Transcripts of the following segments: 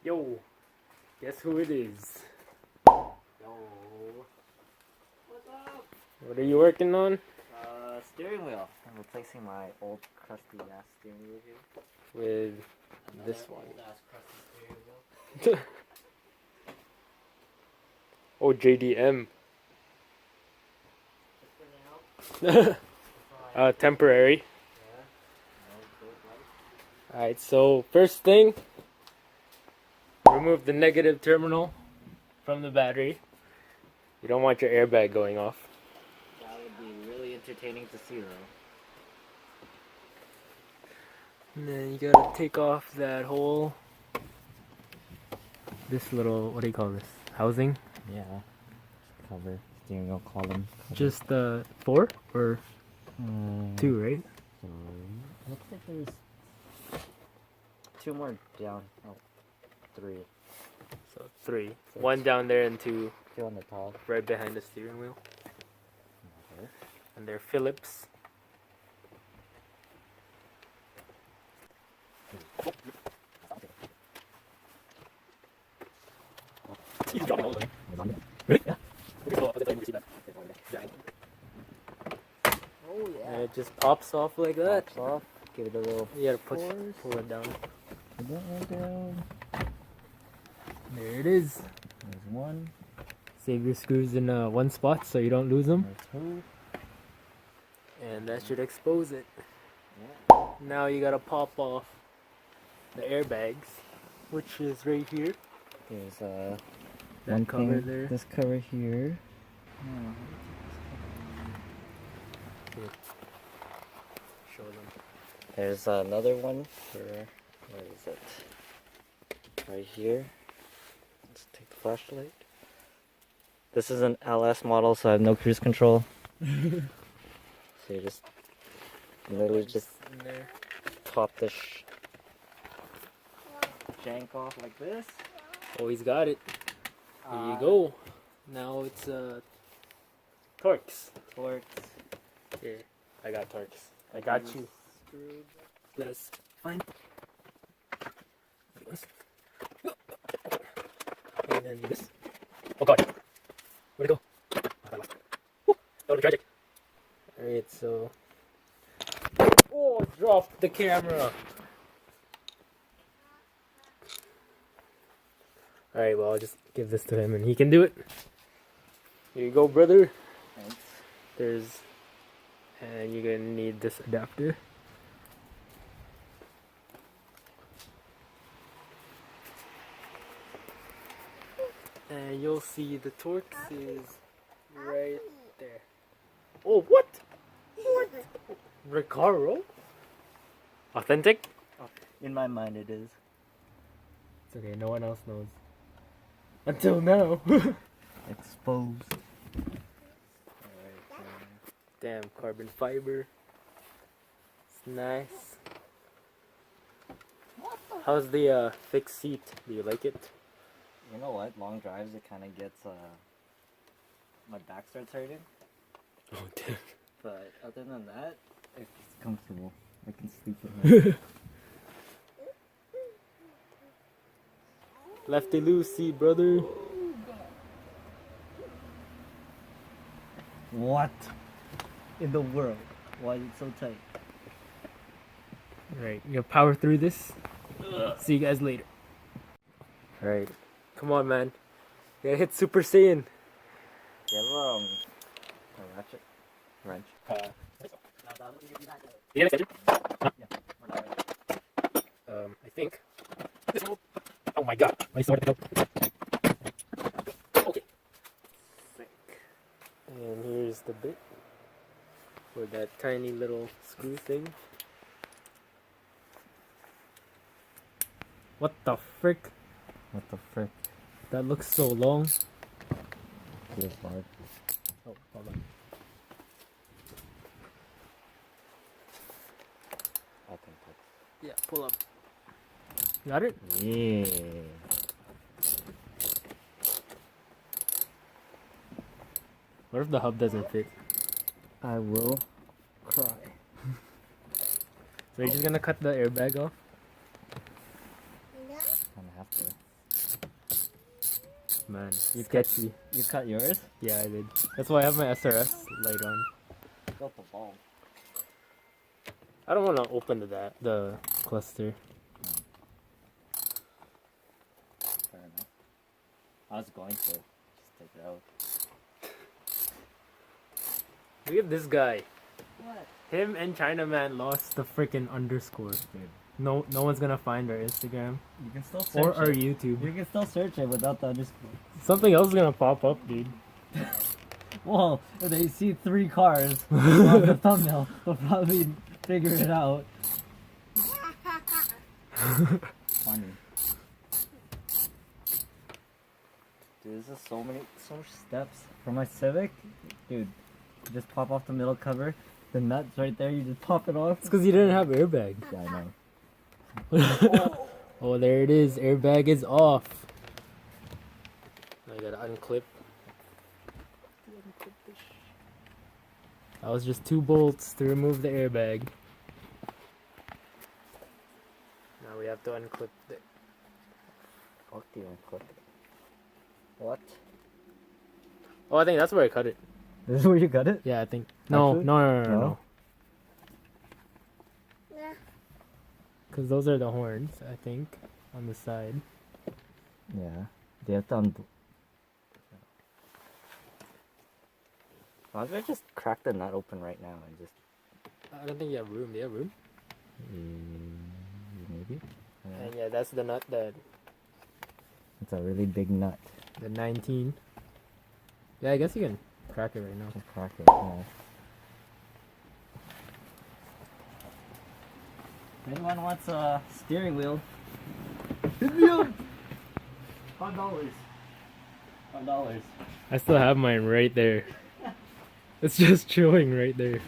Yo, guess who it is? Yo. What's up? What are you working on? Steering wheel. I'm replacing my old crusty ass steering wheel here. With Another this one. old ass crusty steering wheel. Oh, JDM. Just for now. Temporary. Yeah. No good life. Alright, so first thing, remove the negative terminal from the battery. You don't want your airbag going off. That would be really entertaining to see though. And then you gotta take off that whole, this little, what do you call this? Housing? Yeah. Cover. Steering wheel column. Cover. Just 4 or 2, right? So, looks like there's 2 more down. Oh, 3. So 3. So 1 down there and 2 2 on the top. right behind the steering wheel. Okay. And they're Phillips. Oh yeah. And it just pops off like that. Pops off. Give it a little. You gotta pull it down. Put that one down. There it is. There's 1. Save your screws in one spot so you don't lose them. There's 2. And that should expose it. Yeah. Now you gotta pop off the airbags, which is right here. There's That cover there. This cover here. Show them. There's another one for, where is it? Right here. Let's take the flashlight. This is an LS model, so I have no cruise control. So you just literally just In there. pop this jank off like this. Oh, he's got it. Here you go. Now it's Torx. Torx. Here, I got Torx. I got you. Let's find. And then this. Oh god. Where'd it go? Oh, tragic. Alright, so. Oh, dropped the camera. Alright, well, I'll just give this to him and he can do it. Here you go, brother. Thanks. There's. And you're gonna need this adapter. And you'll see the Torx is right there. Oh, what? What? Recaro? Authentic? In my mind it is. It's okay, no one else knows. Until now. Exposed. Damn, carbon fiber. It's nice. How's the fixed seat? Do you like it? You know what? Long drives it kind of gets my back starts hurting. Oh, damn. But other than that, it's comfortable. I can sleep in here. Lefty loosey, brother. What in the world? Why is it so tight? Alright, you gonna power through this? See you guys later. Alright, come on, man. You gotta hit Super Saiyan. You have a ratchet? Wrench? You get extension? Yeah. I think. Oh my god, I still have to go. Okay. Sick. And here's the bit for that tiny little screw thing. What the frick? What the frick? That looks so long. Feels hard. Oh, hold on. I think that's... Yeah, pull up. Got it? Yeah. What if the hub doesn't fit? I will cry. So you're just gonna cut the airbag off? I'm gonna have to. man. Sketchy. You cut yours? Yeah, I did. That's why I have my SRS light on. Got the ball. I don't want to open the cluster. Fair enough. I was going to just take it out. Look at this guy. What? Him and Chinaman lost the freaking underscore. Dude. No one's gonna find our Instagram You can still search or our it. YouTube. You can still search it without the underscore. Something else is gonna pop up, dude. Well, if they see 3 cars on the thumbnail, they'll probably figure it out. Funny. Dude, this is so much steps. For my Civic, dude, you just pop off the middle cover, the nuts right there, you just pop it off. It's because you didn't have airbag. Yeah, I know. Oh, there it is. Airbag is off. I gotta unclip. That was just 2 bolts to remove the airbag. Now we have to unclip the. Fuck you, unclip it. What? Oh, I think that's where I cut it. This is where you got it? Yeah, I think. No, Actually? no. Because those are the horns, I think, on the side. Yeah. They have to Why don't I just crack the nut open right now and just... I don't think you have room. Do you have room? Maybe? And yeah, that's the nut that It's a really big nut. the 19. Yeah, I guess you can crack it right now. Just crack it, yeah. If anyone wants a steering wheel, hit me up! $5. $5. I still have mine right there. It's just chilling right there.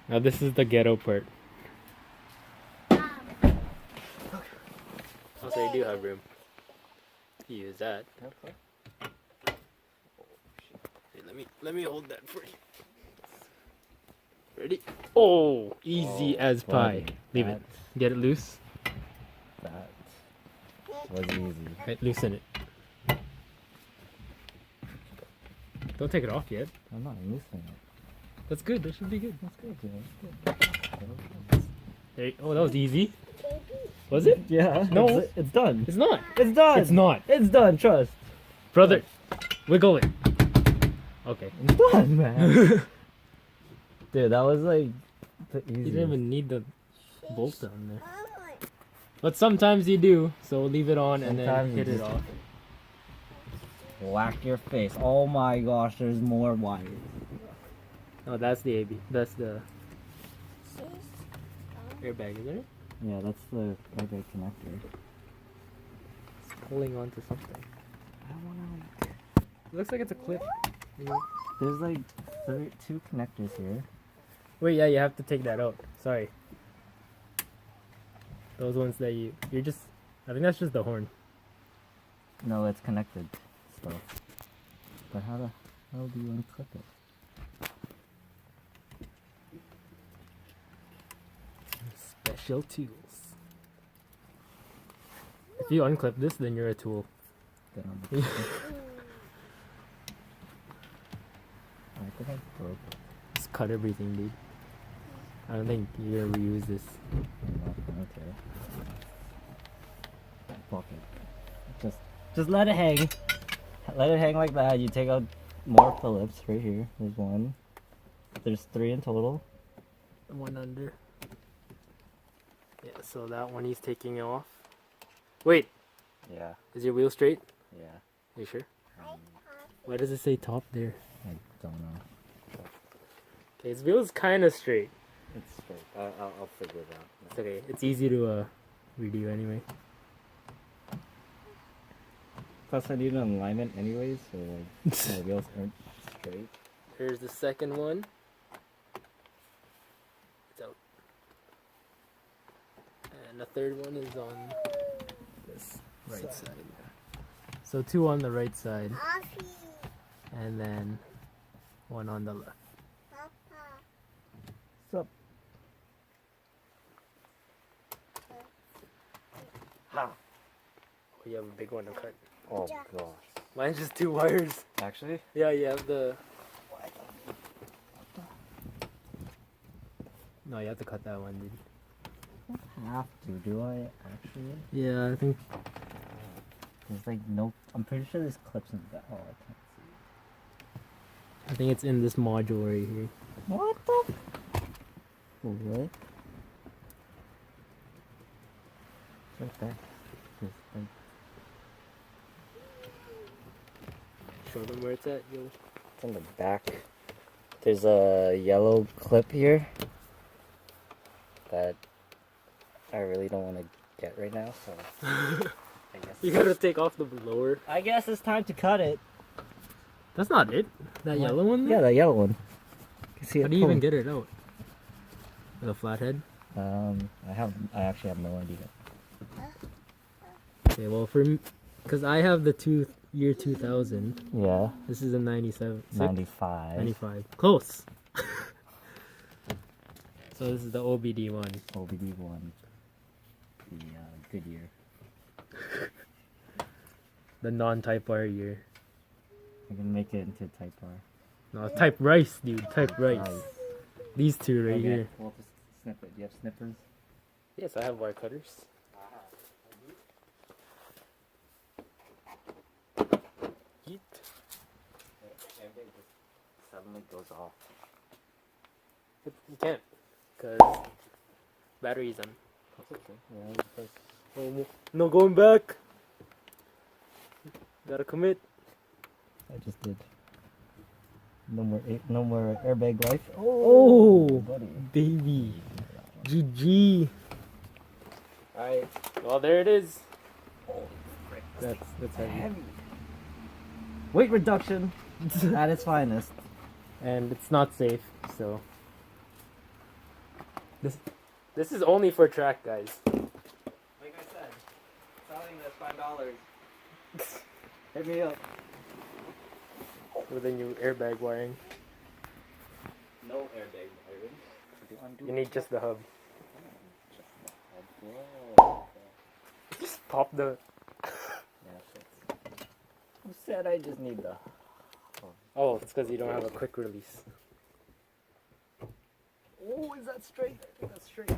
Now this is the ghetto part. Oh, so you do have room to use that. Okay. Hey, let me hold that for you. Ready? Oh, easy as pie. buddy, Leave it. Get it loose. That was easy. Right, loosen it. Don't take it off yet. I'm not loosening it. That's good. That should be good. That's good, yeah. That's good. There, oh, that was easy. Was it? Yeah. No. It's done. It's not. It's done. It's not. It's done, trust. Brother, wiggle it. Okay. It's done, man. Dude, that was like the You easiest. didn't even need the bolt on there. But sometimes you do, so we'll leave it on and then Sometimes you hit it just- off. Whack your face. Oh my gosh, there's more wires. Oh, that's the AB. That's the airbag, isn't it? Yeah, that's the airbag connector. It's pulling onto something. I don't wanna. It looks like it's a clip. You know? There's like 2 connectors here. Wait, yeah, you have to take that out. Sorry. Those ones that you're just. I think that's just the horn. No, it's connected still. But how the hell do you unclip it? Special tools. If you unclip this, then you're a tool. Get on the I think I broke it. Just cut everything, dude. I don't think you're gonna reuse this. Okay. Fuck it. Just let it hang. Let it hang like that. You take out more Phillips right here. There's 1. There's 3 in total. One under. Yeah, so that one he's taking off. Wait, Yeah. is your wheel straight? Yeah. Are you sure? Why does it say top there? I don't know. Okay, his wheel is kind of straight. It's straight. I'll figure it out. It's okay. It's easy to redo anyway. Plus, I need an alignment anyways, so like my wheels aren't straight. Here's the second one. It's out. And the third one is on this right side. So 2 on the right side. And then 1 on the left. Sup? you have a big one to cut. Oh gosh. Mine's just 2 wires. Actually? Yeah, you have the. No, you have to cut that one, dude. Have to, do I actually? Yeah, I think. There's like no. I'm pretty sure there's clips in that. Oh, I can't see. I think it's in this module right here. What the? Oh, really? It's right there. It's like, Show them where it's at, yo. it's on the back. There's a yellow clip here that I really don't want to get right now, so I guess. You gotta take off the blower. I guess it's time to cut it. That's not it. That What? yellow one? Yeah, There? that yellow one. You can see How it do you even pulling. get it out? With a flathead? I actually have no idea. Okay, well because I have the year 2000. Yeah, This is a 97. 95. 95. Close. So this is the OBD one. OBD one. The Goodyear. The non-type R year. I can make it into Type R. No, type rice, dude. Type rice. Nice. These two right Okay, here. we'll just snip it. Do you have snippers? Yes, I have wire cutters. Yeet. Everything just suddenly goes off. But you can't, because battery's on. Yeah, just, Oh, no going back. Gotta commit. I just did. No more airbag life. Oh, buddy. baby. GG. Alright, well there it is. That's heavy. Weight reduction at its finest. And it's not safe, so. This is only for track, guys. Like I said, selling this $5. Hit me up. With a new airbag wiring. No airbag wiring. You need just the hub. Whoa. Just pop the. Who said I just need the? Oh, it's because you don't have a quick release. Oh, is that straight? I think that's straight.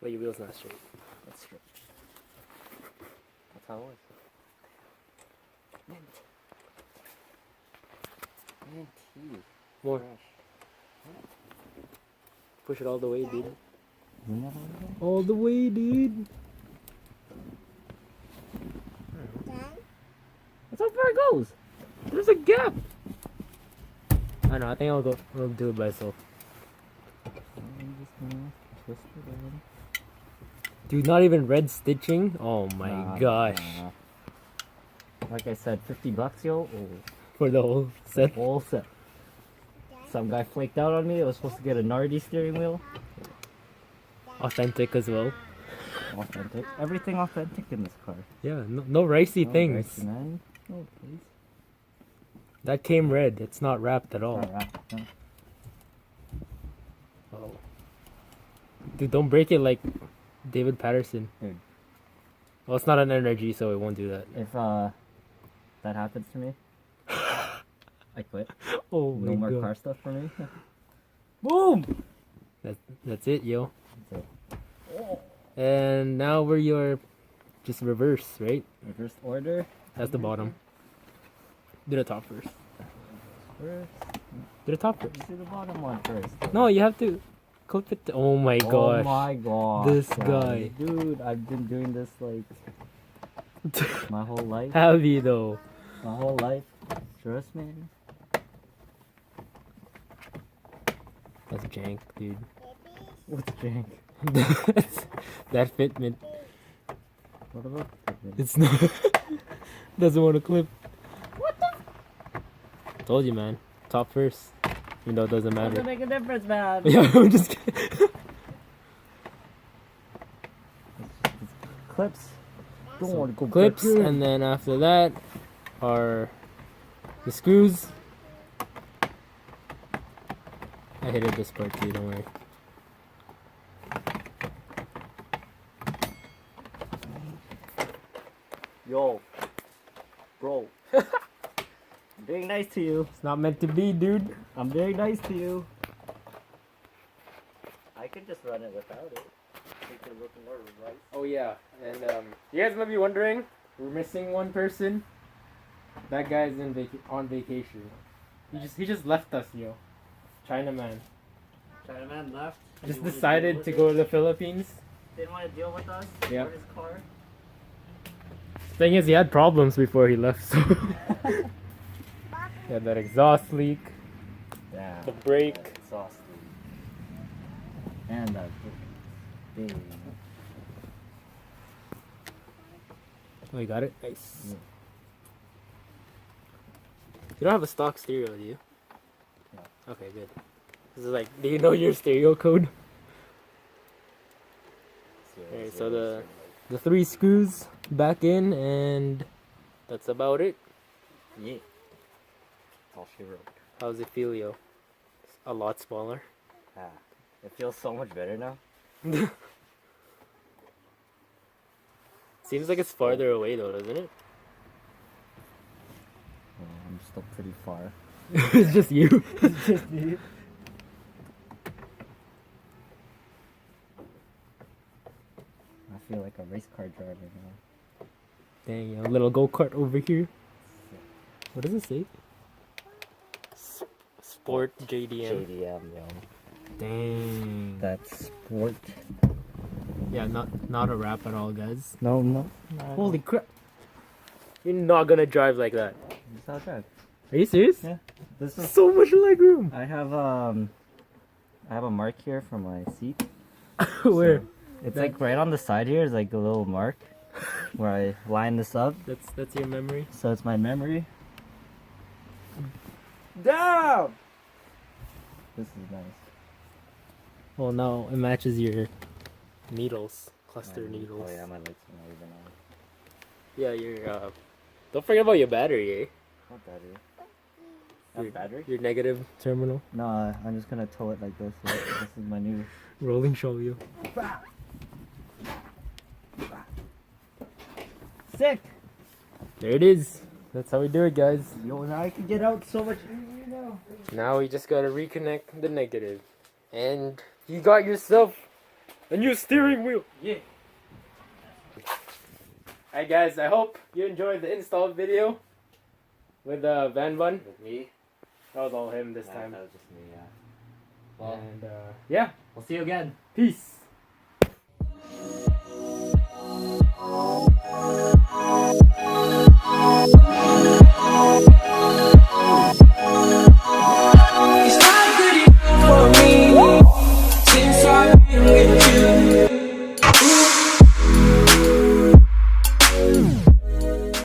Wait, your wheel's not straight. That's straight. That's how it was. Mint. Mint tea. More. Fresh. Push it all the way, dude. Isn't that all right? All the way, dude. That's how far it goes. There's a gap. I know. I think I'll do it myself. I'm just gonna twist it in. Dude, not even red stitching. Oh my gosh. Nah. Like I said, $50, yo. Oh. For the whole set. Whole set. Some guy flaked out on me. I was supposed to get a Nardi steering wheel. Authentic as well. Authentic. Everything authentic in this car. Yeah, no ricey No things. ricey, man. No, please. That came red. It's not wrapped at all. Alright, no. Oh. Dude, don't break it like David Patterson. Dude. Well, it's not an NRG, so it won't do that. If that happens to me, I quit. Oh No my more god. car stuff for me. Boom! That's it, yo. That's it. And now we're your just reverse, right? Reverse order. That's the bottom. Do the top first. First. Do the top first. Let's do the bottom one first. No, you have to clip it. Oh my Oh gosh. my god. This guy. Dude, I've been doing this like my whole life. Heavy though. My whole life. Trust me. That's jank, dude. What's jank? That fitment. What about It's not. Doesn't want to clip. What the? Told you, man. Top first. Even though it doesn't matter. Doesn't make a difference, man. Yeah, I'm just kidding. Clips. Don't So want to go clips, back in. and then after that are the screws. I hated this part too, don't worry. Yo. Bro. I'm being nice to you. It's not meant to be, dude. I'm very nice to you. I could just run it without it. Make it look more right. Oh yeah, and you guys might be wondering, we're missing one person. That guy's on vacation. He just left us, yo. Chinaman. Chinaman left. Just decided to go to the Philippines. Didn't want to deal with us. Yeah. His car. Thing is, he had problems before he left, so he had that exhaust leak, Yeah. the brake. Exhaust leak. And that big. Oh, you got it? Nice. Yeah. You don't have a stock stereo, do you? No. Okay, good. This is like, do you know your stereo code? Okay, so the 3 screws back in, and that's about it. Yeah. All she wrote. How's it feel, yo? It's a lot smaller. Ah. It feels so much better now. Seems like it's farther away though, doesn't it? I'm still pretty far. It's just you. It's just me. I feel like a race car driver now. Dang, yo, little go-kart over here. What does it say? Sport JDM. JDM, yo. Dang. That's sport. Yeah, not a rap at all, guys. No, no. Holy crap. You're not gonna drive like that. It's not bad. Are you serious? Yeah. This is. So much legroom. I have a mark here for my seat. Where? So it's like right on the side here is like a little mark where I line this up. That's your memory. So it's my memory. Down. This is nice. Well, now it matches your needles, cluster Oh needles. yeah, my lights are not even on. Yeah, your don't forget about your battery, eh? What battery? Your Battery? Your negative terminal. No, I'm just gonna tow it like this. This is my new. Rolling show you. Sick. There it is. That's how we do it, guys. Yo, now I can get out so much easier now. Now we just gotta reconnect the negative. And you got yourself a new steering wheel. Yeah. Alright guys, I hope you enjoyed the install video with Van Bun. With me? That was all him this time. That was just me, yeah. Well, And yeah, we'll see you again. peace.